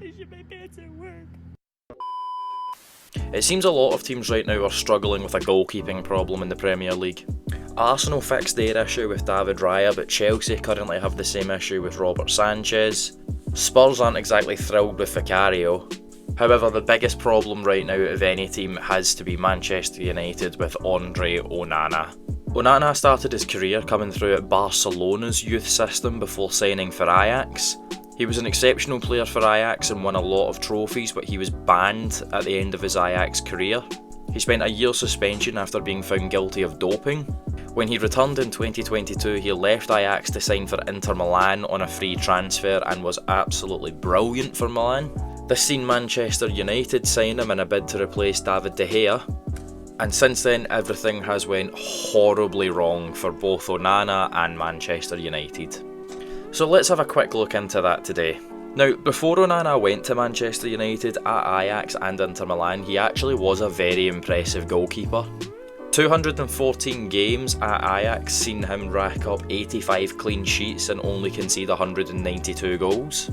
It should be better work. It seems a lot of teams right now are struggling with a goalkeeping problem in the Premier League. Arsenal fixed their issue with David Raya, but Chelsea currently have the same issue with Robert Sanchez. Spurs aren't exactly thrilled with Vicario. However, the biggest problem right now of any team has to be Manchester United with Andre Onana. Onana started his career coming through at Barcelona's youth system before signing for Ajax. He was an exceptional player for Ajax and won a lot of trophies, but he was banned at the end of his Ajax career. He spent a year's suspension after being found guilty of doping. When he returned in 2022, he left Ajax to sign for Inter Milan on a free transfer and was absolutely brilliant for Milan. This seen Manchester United sign him in a bid to replace David De Gea. And since then, everything has went horribly wrong for both Onana and Manchester United. So let's have a quick look into that today. Now, before Onana went to Manchester United, at Ajax and Inter Milan, he actually was a very impressive goalkeeper. 214 games at Ajax seen him rack up 85 clean sheets and only concede 192 goals.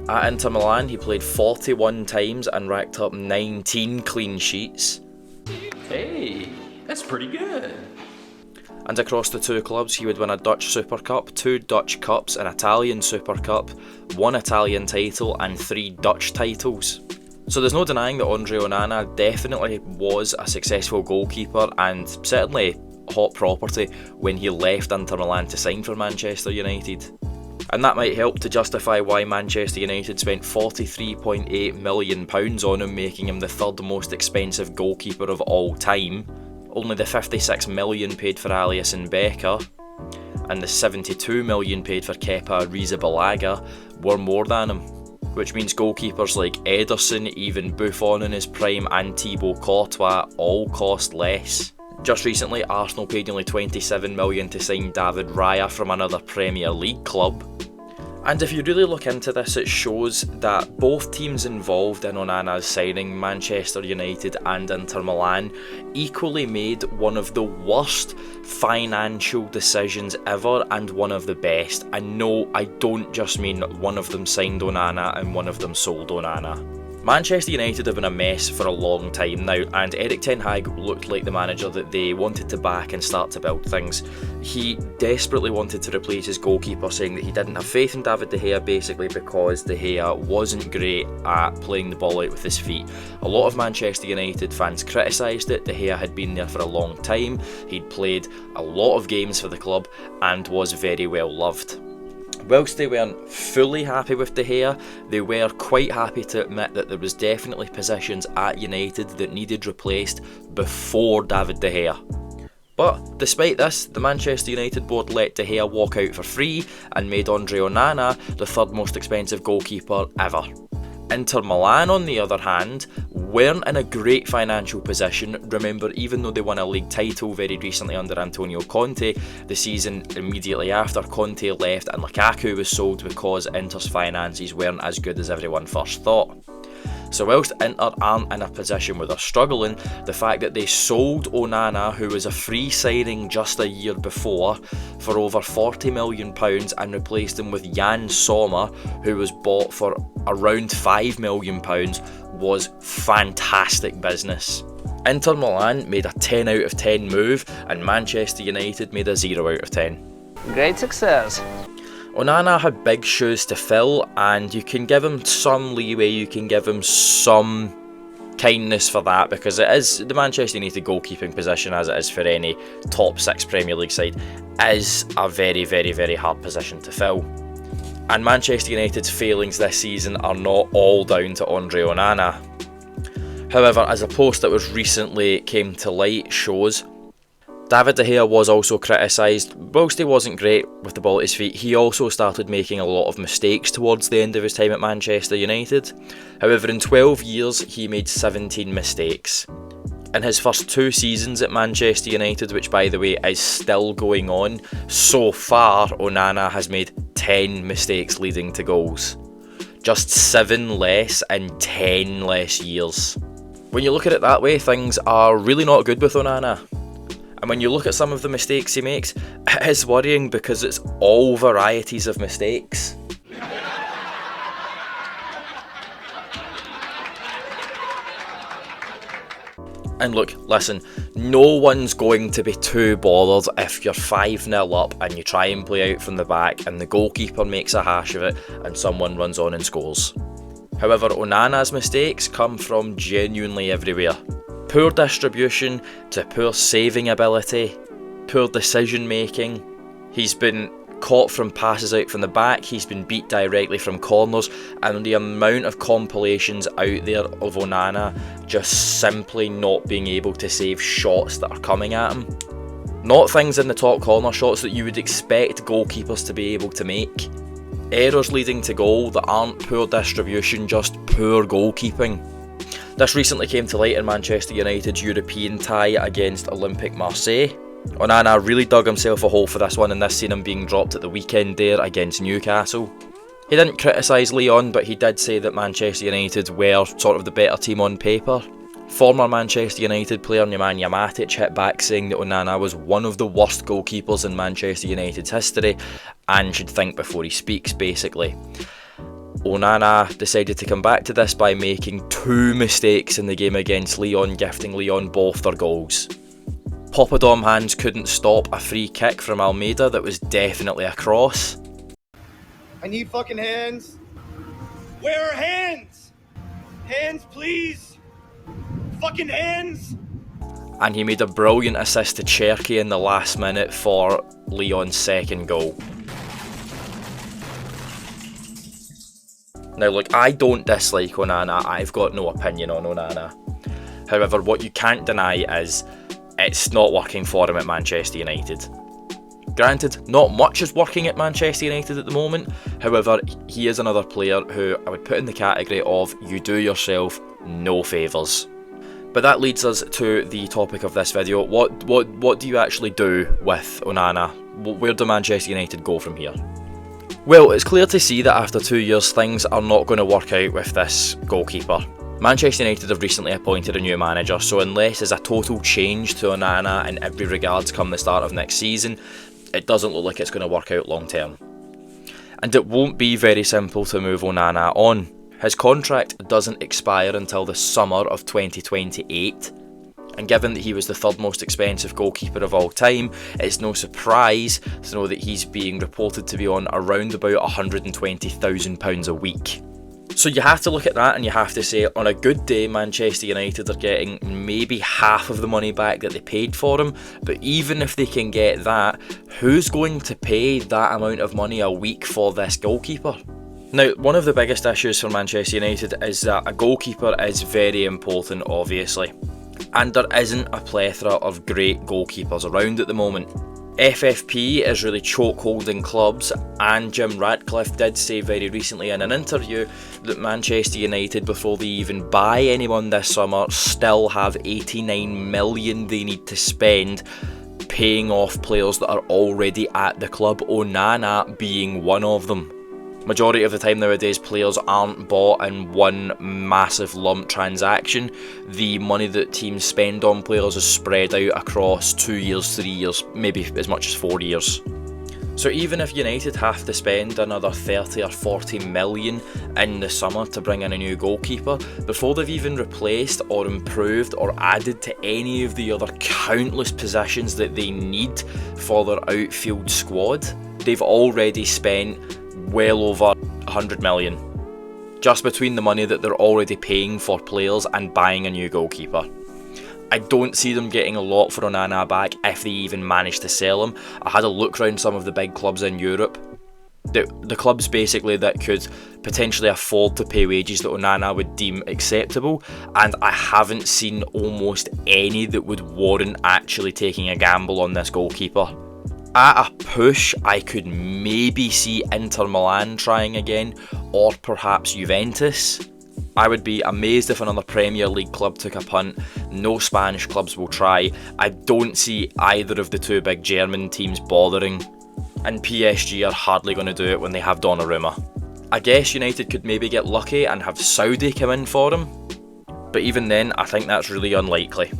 At Inter Milan, he played 41 times and racked up 19 clean sheets. Hey, that's pretty good. And across the two clubs, he would win a Dutch Super Cup, 2 Dutch Cups, an Italian Super Cup, 1 Italian title and 3 Dutch titles. So there's no denying that Andre Onana definitely was a successful goalkeeper and certainly hot property when he left Inter Milan to sign for Manchester United. And that might help to justify why Manchester United spent £43.8 million on him, making him the third most expensive goalkeeper of all time. Only the £56 million paid for Alisson Becker and the £72 million paid for Kepa Arrizabalaga were more than him, which means goalkeepers like Ederson, even Buffon in his prime and Thibaut Courtois all cost less. Just recently, Arsenal paid nearly £27 million to sign David Raya from another Premier League club. And if you really look into this, it shows that both teams involved in Onana's signing, Manchester United and Inter Milan, equally made one of the worst financial decisions ever and one of the best. And no, I don't just mean one of them signed Onana and one of them sold Onana. Manchester United have been a mess for a long time now, and Erik ten Hag looked like the manager that they wanted to back and start to build things. He desperately wanted to replace his goalkeeper, saying that he didn't have faith in David De Gea, basically because De Gea wasn't great at playing the ball out with his feet. A lot of Manchester United fans criticised it. De Gea had been there for a long time, he'd played a lot of games for the club and was very well loved. Whilst they weren't fully happy with De Gea, they were quite happy to admit that there was definitely positions at United that needed replaced before David De Gea. But despite this, the Manchester United board let De Gea walk out for free and made Andre Onana the third most expensive goalkeeper ever. Inter Milan, on the other hand, weren't in a great financial position. Remember, even though they won a league title very recently under Antonio Conte, the season immediately after Conte left and Lukaku was sold because Inter's finances weren't as good as everyone first thought. So whilst Inter aren't in a position where they're struggling, the fact that they sold Onana, who was a free signing just a year before, for over £40 million and replaced him with Jan Sommer, who was bought for around £5 million, was fantastic business. Inter Milan made a 10 out of 10 move and Manchester United made a 0 out of 10. Great success. Onana had big shoes to fill, and you can give him some leeway, you can give him some kindness for that, because it is the Manchester United goalkeeping position, as it is for any top 6 Premier League side, is a very, very, very hard position to fill. And Manchester United's failings this season are not all down to Andre Onana. However, as a post that was recently came to light shows, David De Gea was also criticised. Whilst he wasn't great with the ball at his feet, he also started making a lot of mistakes towards the end of his time at Manchester United. However, in 12 years, he made 17 mistakes. In his first 2 seasons at Manchester United, which by the way is still going on, so far Onana has made 10 mistakes leading to goals. Just 7 less in 10 less years. When you look at it that way, things are really not good with Onana. And when you look at some of the mistakes he makes, it is worrying because it's all varieties of mistakes. And look, listen, no one's going to be too bothered if you're 5-0 up and you try and play out from the back and the goalkeeper makes a hash of it and someone runs on and scores. However, Onana's mistakes come from genuinely everywhere. Poor distribution to poor saving ability, poor decision making. He's been caught from passes out from the back, he's been beat directly from corners, and the amount of compilations out there of Onana just simply not being able to save shots that are coming at him. Not things in the top corner, shots that you would expect goalkeepers to be able to make. Errors leading to goal that aren't poor distribution, just poor goalkeeping. This recently came to light in Manchester United's European tie against Olympique Marseille. Onana really dug himself a hole for this one, and this seen him being dropped at the weekend there against Newcastle. He didn't criticise Lyon, but he did say that Manchester United were sort of the better team on paper. Former Manchester United player Nemanja Matic hit back saying that Onana was one of the worst goalkeepers in Manchester United's history and should think before he speaks, basically. Onana decided to come back to this by making 2 mistakes in the game against Lyon, gifting Lyon both their goals. Poppadom hands couldn't stop a free kick from Almeida that was definitely a cross. I need fucking hands. Where are hands? Hands, please. Fucking hands. And he made a brilliant assist to Cherki in the last minute for Lyon's second goal. Now look, I don't dislike Onana, I've got no opinion on Onana. However, what you can't deny is it's not working for him at Manchester United. Granted, not much is working at Manchester United at the moment, however, he is another player who I would put in the category of you do yourself no favours. But that leads us to the topic of this video. What do you actually do with Onana? Where do Manchester United go from here? Well, it's clear to see that after 2 years things are not going to work out with this goalkeeper. Manchester United have recently appointed a new manager, so unless there's a total change to Onana in every regards come the start of next season, it doesn't look like it's going to work out long term. And it won't be very simple to move Onana on. His contract doesn't expire until the summer of 2028, and given that he was the third most expensive goalkeeper of all time, it's no surprise to know that he's being reported to be on around about £120,000 a week. So you have to look at that and you have to say, on a good day, Manchester United are getting maybe half of the money back that they paid for him, but even if they can get that, who's going to pay that amount of money a week for this goalkeeper? Now, one of the biggest issues for Manchester United is that a goalkeeper is very important, obviously, and there isn't a plethora of great goalkeepers around at the moment. FFP is really chokeholding clubs, and Jim Ratcliffe did say very recently in an interview that Manchester United, before they even buy anyone this summer, still have 89 million they need to spend paying off players that are already at the club, Onana being one of them. Majority of the time nowadays, players aren't bought in one massive lump transaction. The money that teams spend on players is spread out across 2 years, 3 years, maybe as much as 4 years. So even if United have to spend another 30 or 40 million in the summer to bring in a new goalkeeper, before they've even replaced or improved or added to any of the other countless positions that they need for their outfield squad, they've already spent well over 100 million. Just between the money that they're already paying for players and buying a new goalkeeper. I don't see them getting a lot for Onana back if they even manage to sell him. I had a look around some of the big clubs in Europe. The clubs basically that could potentially afford to pay wages that Onana would deem acceptable, and I haven't seen almost any that would warrant actually taking a gamble on this goalkeeper. At a push, I could maybe see Inter Milan trying again, or perhaps Juventus. I would be amazed if another Premier League club took a punt. No Spanish clubs will try. I don't see either of the two big German teams bothering, and PSG are hardly going to do it when they have Donnarumma. I guess United could maybe get lucky and have Saudi come in for him, but even then I think that's really unlikely.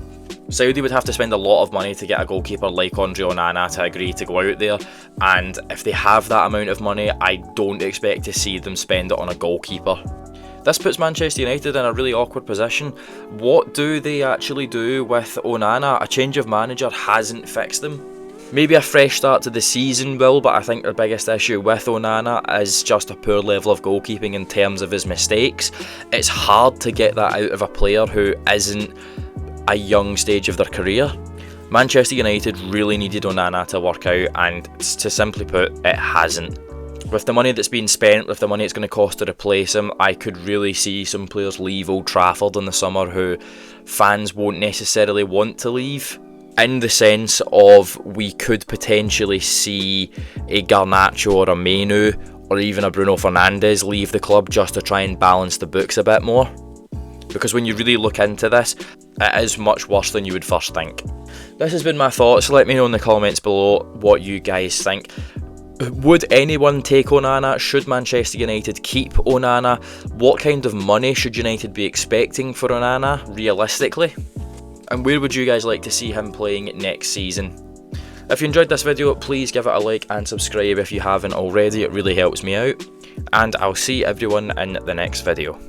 Saudi would have to spend a lot of money to get a goalkeeper like Andre Onana to agree to go out there, and if they have that amount of money, I don't expect to see them spend it on a goalkeeper. This puts Manchester United in a really awkward position. What do they actually do with Onana? A change of manager hasn't fixed them. Maybe a fresh start to the season will, but I think the biggest issue with Onana is just a poor level of goalkeeping in terms of his mistakes. It's hard to get that out of a player who isn't a young stage of their career. Manchester United really needed Onana to work out, and to simply put, it hasn't. With the money that's been spent, with the money it's going to cost to replace him, I could really see some players leave Old Trafford in the summer who fans won't necessarily want to leave. In the sense of, we could potentially see a Garnacho or a Menu or even a Bruno Fernandes leave the club just to try and balance the books a bit more. Because when you really look into this, it is much worse than you would first think. This has been my thoughts. Let me know in the comments below what you guys think. Would anyone take Onana? Should Manchester United keep Onana? What kind of money should United be expecting for Onana, realistically? And where would you guys like to see him playing next season? If you enjoyed this video, please give it a like and subscribe if you haven't already. It really helps me out. And I'll see everyone in the next video.